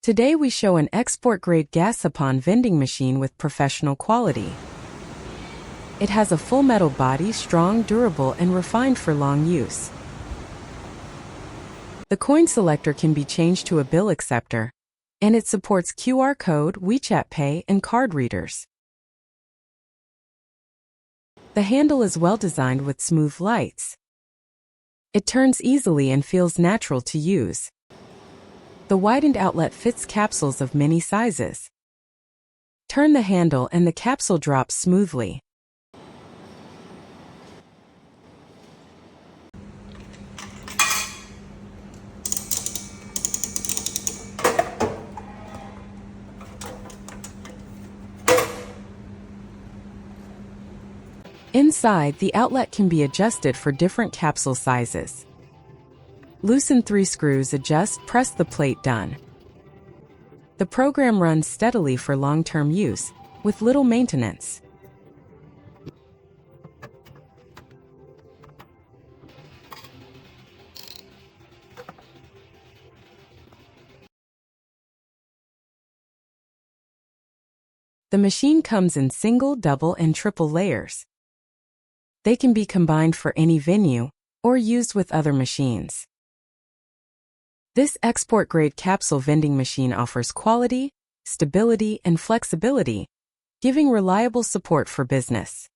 Today we show an export-grade Gashapon vending machine with professional quality. It has a full metal body, strong, durable, and refined for long use. The coin selector can be changed to a bill acceptor, and it supports QR code, WeChat Pay, and card readers. The handle is well designed with smooth lights. It turns easily and feels natural to use. The widened outlet fits capsules of many sizes. Turn the handle and the capsule drops smoothly. Inside, the outlet can be adjusted for different capsule sizes. Loosen 3 screws, adjust, press the plate, done. The program runs steadily for long-term use, with little maintenance. The machine comes in single, double, and triple layers. They can be combined for any venue, or used with other machines. This export-grade capsule vending machine offers quality, stability, and flexibility, giving reliable support for business.